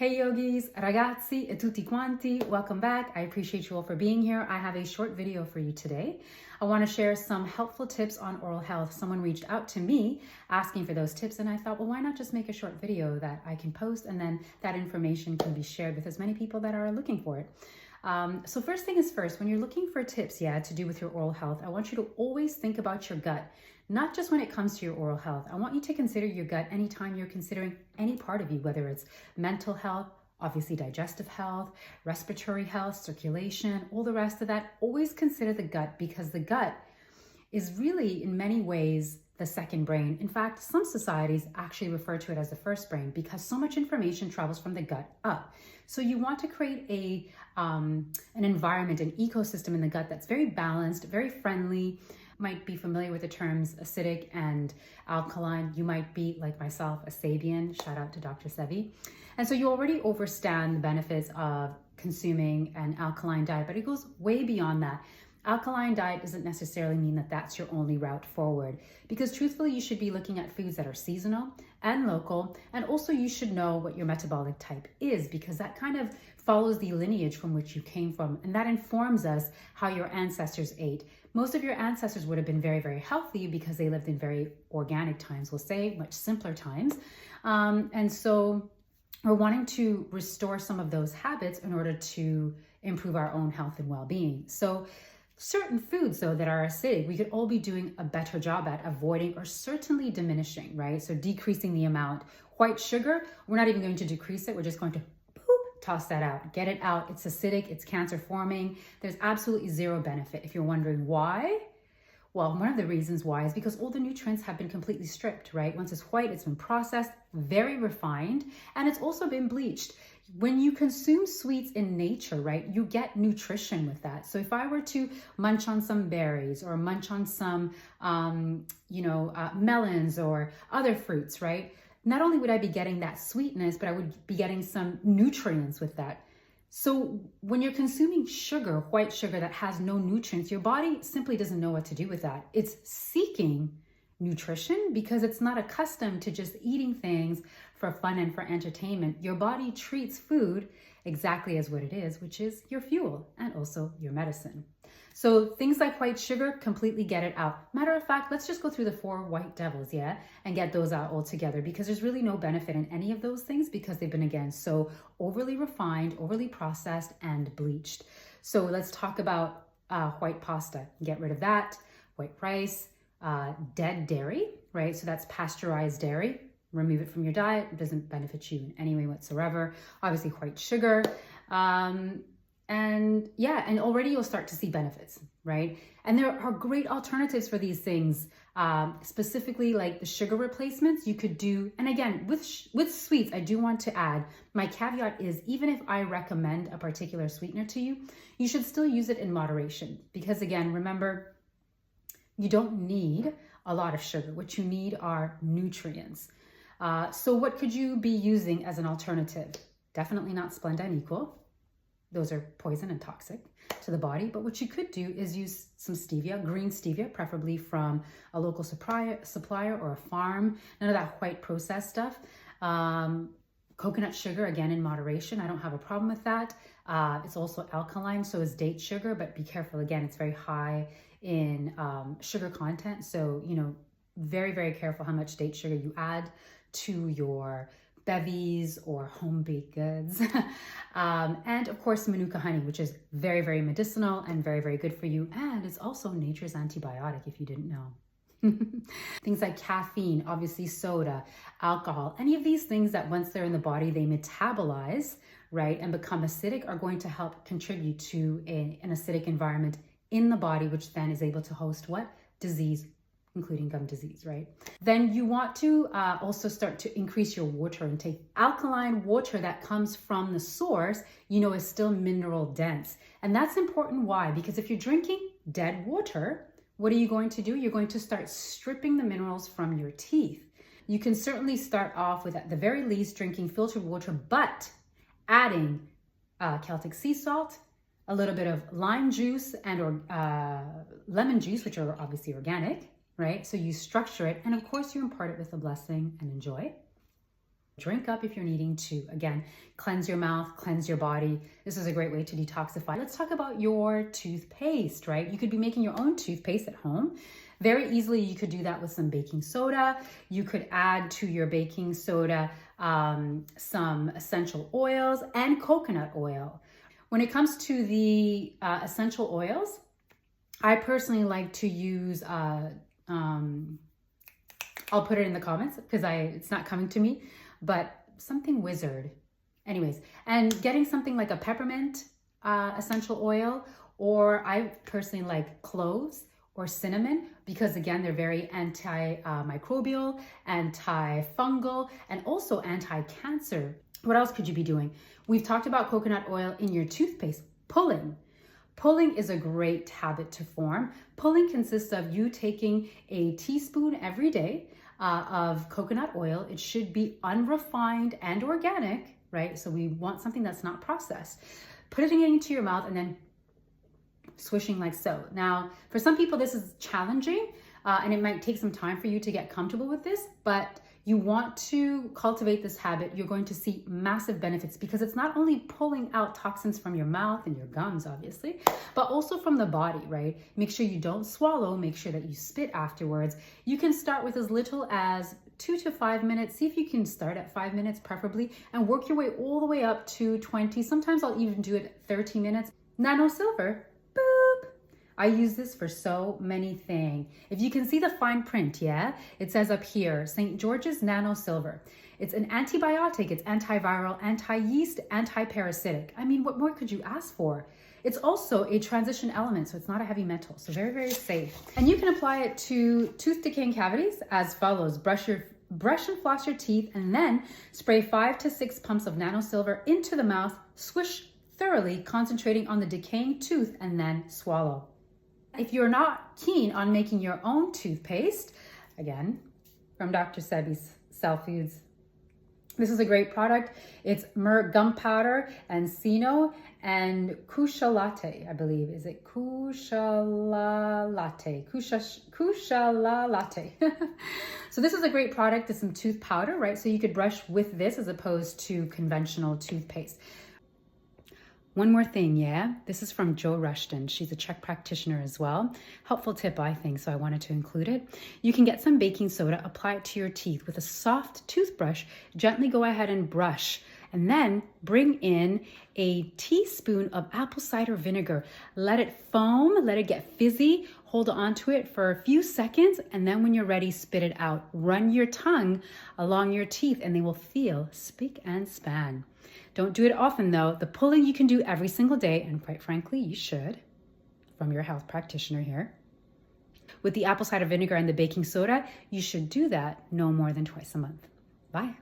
Hey yogis, ragazzi e tutti quanti, welcome back. I appreciate you all for being here. I have a short video for you today. I want to share some helpful tips on oral health. Someone reached out to me asking for those tips and I thought, well, why not just make a short video that I can post and then that information can be shared with as many people that are looking for it. So first thing is first, when you're looking for tips, to do with your oral health, I want you to always think about your gut, not just when it comes to your oral health. I want you to consider your gut anytime you're considering any part of you, whether it's mental health, obviously digestive health, respiratory health, circulation, all the rest of that. Always consider the gut because the gut is really in many ways the second brain. In fact, some societies actually refer to it as the first brain because so much information travels from the gut up. So you want to create an environment, an ecosystem in the gut that's very balanced, very friendly. Might be familiar with the terms acidic and alkaline. You might be, like myself, a Sabian. Shout out to Dr. Sevi. And so you already understand the benefits of consuming an alkaline diet, but it goes way beyond that. Alkaline diet doesn't necessarily mean that that's your only route forward, because truthfully, you should be looking at foods that are seasonal and local. And also you should know what your metabolic type is, because that kind of follows the lineage from which you came from. And that informs us how your ancestors ate. Most of your ancestors would have been very, very healthy because they lived in very organic times, we'll say, much simpler times. And so we're wanting to restore some of those habits in order to improve our own health and well-being. So certain foods, though, that are acidic, we could all be doing a better job at avoiding or certainly diminishing, right? So decreasing the amount. White sugar, we're not even going to decrease it. We're just going to toss that out, get it out. It's acidic, it's cancer forming. There's absolutely zero benefit. If you're wondering why, well, one of the reasons why is because all the nutrients have been completely stripped, right? Once it's white, it's been processed, very refined, and it's also been bleached. When you consume sweets in nature, right, you get nutrition with that. So if I were to munch on some berries or munch on some, melons or other fruits, right, not only would I be getting that sweetness, but I would be getting some nutrients with that. So when you're consuming sugar, white sugar that has no nutrients, your body simply doesn't know what to do with that. It's seeking nutrition because it's not accustomed to just eating things for fun and for entertainment. Your body treats food exactly as what it is, which is your fuel and also your medicine. So things like white sugar, completely get it out. Matter of fact, let's just go through the 4 white devils, and get those out altogether, because there's really no benefit in any of those things because they've been, again, so overly refined, overly processed, and bleached. So let's talk about white pasta. Get rid of that. White rice, dead dairy, right? So that's pasteurized dairy. Remove it from your diet. It doesn't benefit you in any way whatsoever. Obviously, white sugar. And already you'll start to see benefits, right? And there are great alternatives for these things, specifically like the sugar replacements you could do. And again, with sweets, I do want to add, my caveat is even if I recommend a particular sweetener to you, you should still use it in moderation. Because again, remember, you don't need a lot of sugar. What you need are nutrients. So what could you be using as an alternative? Definitely not Splenda and Equal. Those are poison and toxic to the body. But what you could do is use some stevia, green stevia, preferably from a local supplier or a farm. None of that white processed stuff. Coconut sugar, again, in moderation. I don't have a problem with that. It's also alkaline, so is date sugar, but be careful. Again, it's very high in sugar content. So, very, very careful how much date sugar you add to your bevies or home baked goods. And of course, Manuka honey, which is very, very medicinal and very, very good for you. And it's also nature's antibiotic, if you didn't know. Things like caffeine, obviously soda, alcohol, any of these things that once they're in the body, they metabolize, right, and become acidic are going to help contribute to an acidic environment in the body, which then is able to host what? Disease, including gum disease, right? Then you want to also start to increase your water intake. Alkaline water that comes from the source, is still mineral dense. And that's important. Why? Because if you're drinking dead water, what are you going to do? You're going to start stripping the minerals from your teeth. You can certainly start off with, at the very least, drinking filtered water, but adding Celtic sea salt, a little bit of lime juice and lemon juice, which are obviously organic, right? So you structure it, and of course you impart it with a blessing and enjoy. Drink up if you're needing to. Again, cleanse your mouth, cleanse your body. This is a great way to detoxify. Let's talk about your toothpaste, right? You could be making your own toothpaste at home. Very easily, you could do that with some baking soda. You could add to your baking soda some essential oils and coconut oil. When it comes to the essential oils, I personally like to use, I'll put it in the comments because it's not coming to me, but something wizard. Anyways, and getting something like a peppermint essential oil, or I personally like cloves or cinnamon, because again, they're very antimicrobial, antifungal, and also anti-cancer. What else could you be doing? We've talked about coconut oil in your toothpaste. Pulling. Pulling is a great habit to form. Pulling consists of you taking a teaspoon every day of coconut oil. It should be unrefined and organic, right? So we want something that's not processed. Put it into your mouth and then swishing like so. Now, for some people, this is challenging and it might take some time for you to get comfortable with this, but you want to cultivate this habit. You're going to see massive benefits because it's not only pulling out toxins from your mouth and your gums, obviously, but also from the body, right? Make sure you don't swallow. Make sure that you spit afterwards. You can start with as little as 2 to 5 minutes. See if you can start at 5 minutes preferably and work your way all the way up to 20. Sometimes I'll even do it 30 minutes. Nano silver. Boop. I use this for so many things. If you can see the fine print, yeah, it says up here, St. George's Nano Silver. It's an antibiotic, it's antiviral, anti-yeast, anti-parasitic. I mean, what more could you ask for? It's also a transition element, so it's not a heavy metal, so very, very safe. And you can apply it to tooth decaying cavities as follows. Brush and floss your teeth, and then spray 5 to 6 pumps of Nano Silver into the mouth, swish thoroughly, concentrating on the decaying tooth, and then swallow. If you're not keen on making your own toothpaste, again, from Dr. Sebi's Cell Foods, this is a great product. It's myrrh gum powder and Sino and Kusha latte, I believe. Is it Kushala latte? Kushala latte. So this is a great product. It's some tooth powder, right? So you could brush with this as opposed to conventional toothpaste. One more thing, yeah? This is from Jo Rushton. She's a Czech practitioner as well. Helpful tip, I think, so I wanted to include it. You can get some baking soda, apply it to your teeth with a soft toothbrush, gently go ahead and brush, and then bring in a teaspoon of apple cider vinegar. Let it foam, let it get fizzy, hold on to it for a few seconds, and then when you're ready, spit it out. Run your tongue along your teeth and they will feel spick and span. Don't do it often though. The pulling you can do every single day, and quite frankly, you should, from your health practitioner here. With the apple cider vinegar and the baking soda, you should do that no more than twice a month. Bye.